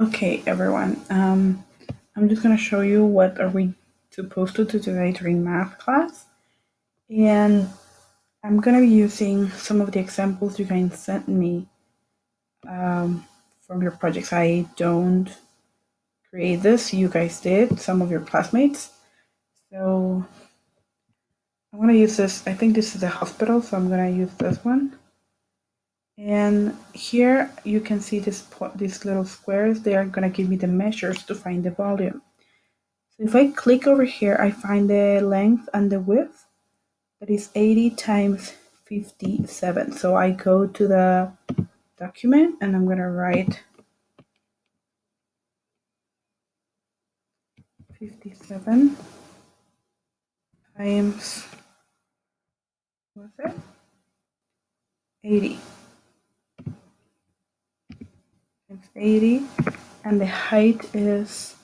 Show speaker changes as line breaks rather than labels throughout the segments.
Okay, everyone. I'm just gonna show you what are we supposed to do today during math class, and I'm gonna be using some of the examples you guys sent me from your projects. I don't create this; you guys did. Some of your classmates. So I'm gonna use this. I think this is a hospital, so I'm gonna use this one. And here you can see these little squares. They are gonna give me the measures to find the volume. So if I click over here, I find the length and the width. That is 80 times 57. So I go to the document and I'm gonna write 57 times, what's it? 80 times 80, and the height is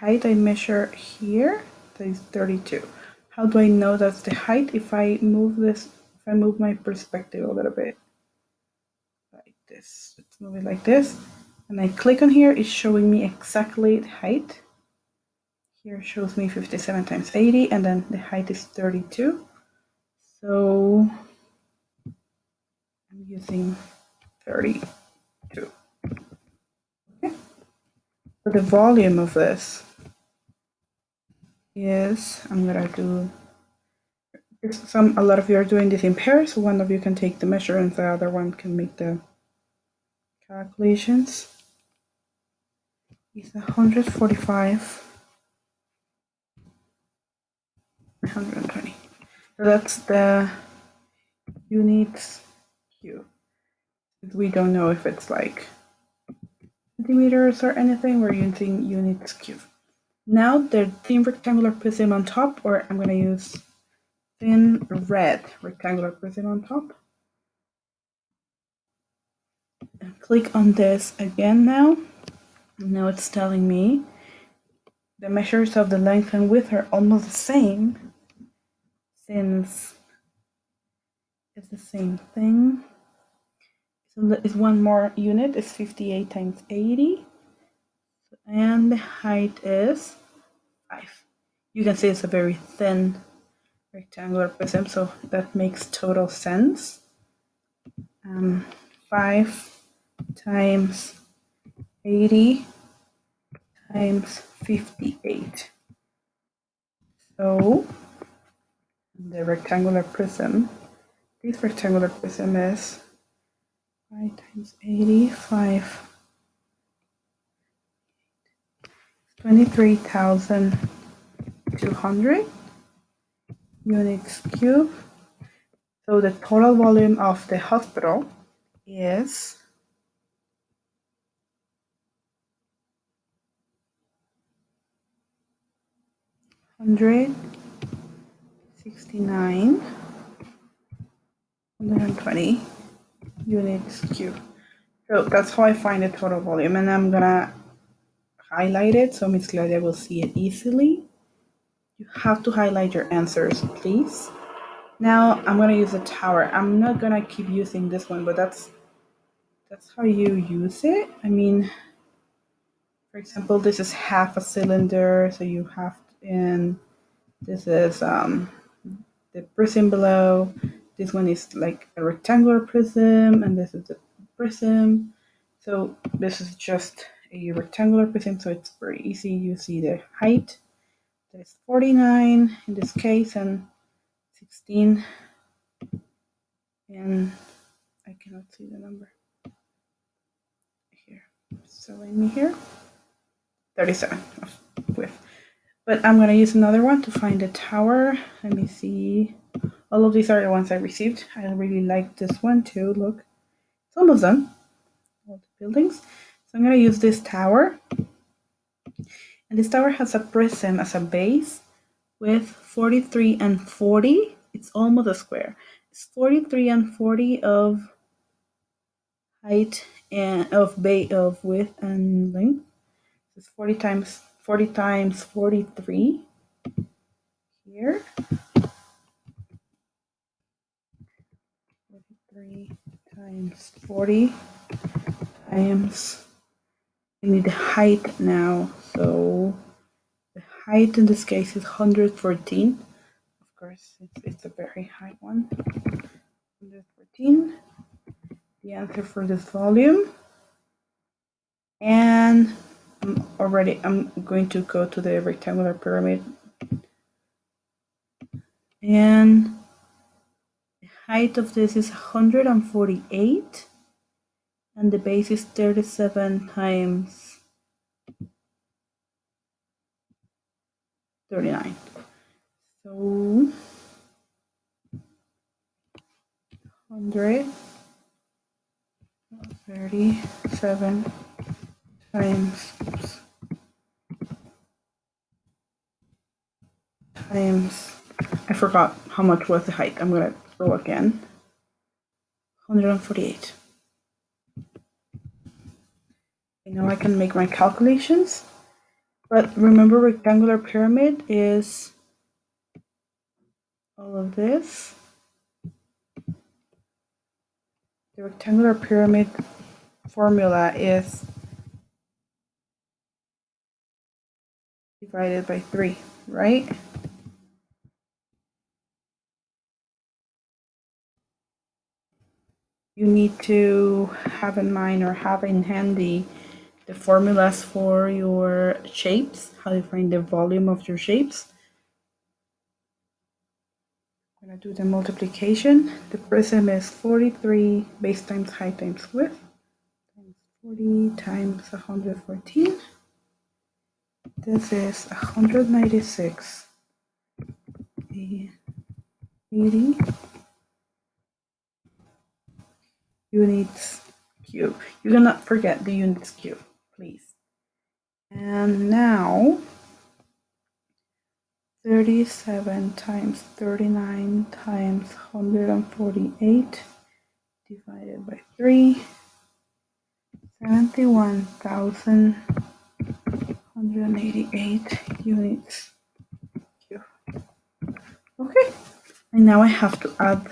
I measure here, that is 32. How do I know that's the height? If I move my perspective a little bit like this, let's move it like this, and I click on here, it's showing me exactly the height. Here shows me 57 times 80, and then the height is 32. So I'm using 32. Okay. So the volume of this is, I'm gonna do, a lot of you are doing this in pairs, so one of you can take the measurements, the other one can make the calculations. It's 145, 120. So that's the units cube. We don't know if it's like centimeters or anything, we're using units cube. Now the thin rectangular prism on top, or I'm going to use thin red rectangular prism on top. And click on this again now. Now it's telling me the measures of the length and width are almost the same, since it's the same thing. So it's one more unit, it's 58 times 80. And the height is 5. You can see it's a very thin rectangular prism, so that makes total sense. 5 times 80 times 58. So the rectangular prism, this rectangular prism is 5 times 80, 23,200 units cube. So the total volume of the hospital is 169, 120 units cube. So that's how I find the total volume, and I'm gonna highlight it so Miss Claudia will see it easily. You have to highlight your answers, please. Now I'm gonna use a tower. I'm not gonna keep using this one, but that's how you use it. I mean, for example, this is half a cylinder, so you have, and this is the prism below. This one is like a rectangular prism, and this is the prism. So this is just a rectangular prism, so it's very easy. You see the height, that is 49 in this case, and 16, and I cannot see the number here. So let me here, 37 of width. But I'm gonna use another one to find the tower. Let me see. All of these are the ones I received. I really like this one too. Look, it's almost done. All the buildings. So I'm gonna use this tower. And this tower has a prism as a base with 43 and 40. It's almost a square. It's 43 and 40 of height and of width and length. It's 40 times 43 here. 3 times 40 times, I need the height now. So the height in this case is 114. Of course, it's a very high one. 114. The answer for this volume. And I'm going to go to the rectangular pyramid. And the height of this is 148. And the base is 37 times 39. So 137 times I forgot how much was the height. I'm gonna go again. 148. Now I can make my calculations. But remember, rectangular pyramid is all of this. The rectangular pyramid formula is divided by 3, right? You need to have in mind or have in handy the formulas for your shapes, how you find the volume of your shapes. I'm going to do the multiplication. The prism is 43 base times height times width times 40 times 114. This is 196 80 units cube. You cannot forget the units cube, please. And now 37 times 39 times 148 divided by 3, 71,188 units cube. Okay, and now I have to add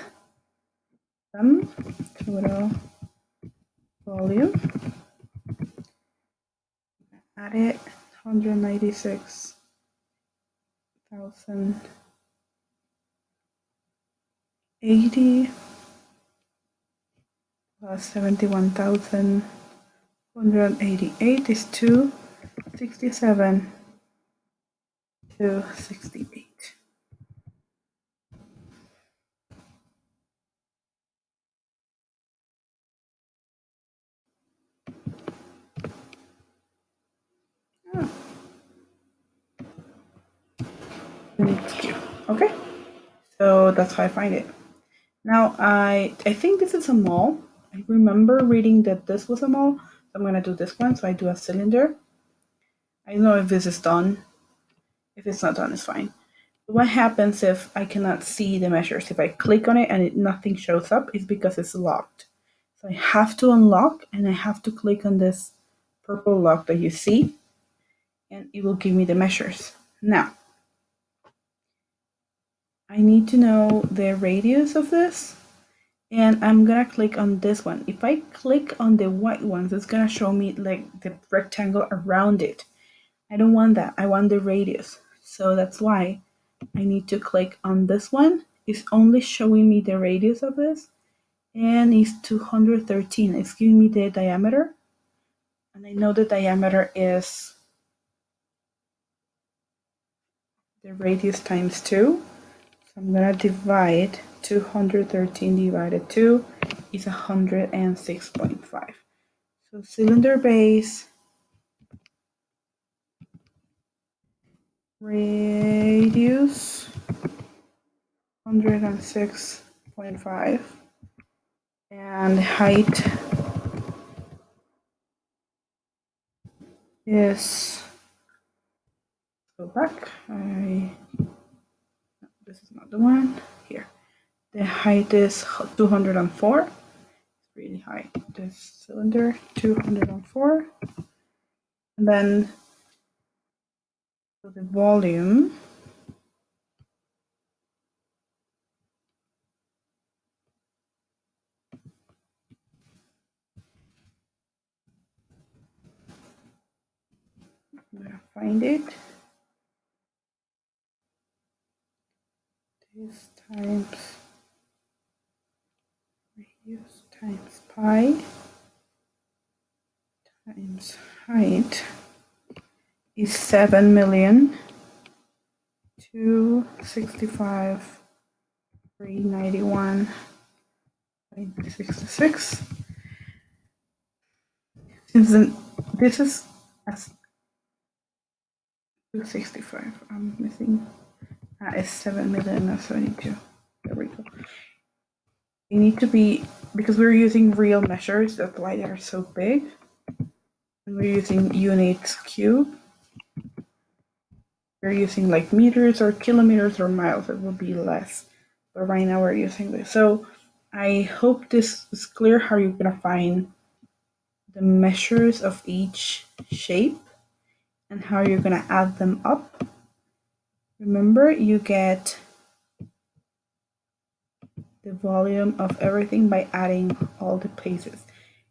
them. Total volume. Add it, 196,080 plus 71,188 is 267. 268. Oh. Units cube. Okay, so that's how I find it. Now I think this is a mole. I remember reading that this was a mole. So I'm gonna do this one. So I do a cylinder. I don't know if this is done. If it's not done, it's fine. But what happens if I cannot see the measures? If I click on it and nothing shows up, it's because it's locked. So I have to unlock and I have to click on this purple lock that you see, and it will give me the measures. Now, I need to know the radius of this, and I'm gonna click on this one. If I click on the white ones, it's gonna show me like the rectangle around it. I don't want that. I want the radius. So that's why I need to click on this one. It's only showing me the radius of this, and it's 213. It's giving me the diameter, and I know the diameter is the radius times 2. So I'm gonna divide 213 divided 2 is 106.5. So cylinder base radius 106.5 and height is, go back, this is not the one, here. The height is 204, it's really high. This cylinder, 204. And then so the volume find it. This times radius times pi times height is 7,265,391.66. Since this is as 265, I'm missing. It's 7,072. There we go. They need to be, because we're using real measures, that's why they are so big. And we're using units cube. We're using like meters or kilometers or miles, it will be less. But right now we're using this. So I hope this is clear how you're gonna find the measures of each shape and how you're gonna add them up. Remember, you get the volume of everything by adding all the places.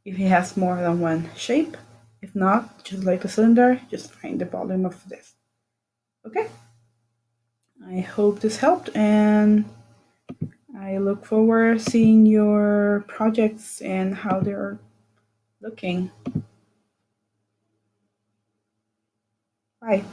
If it has more than one shape, if not, just like the cylinder, just find the volume of this. Okay? I hope this helped, and I look forward to seeing your projects and how they're looking. Bye.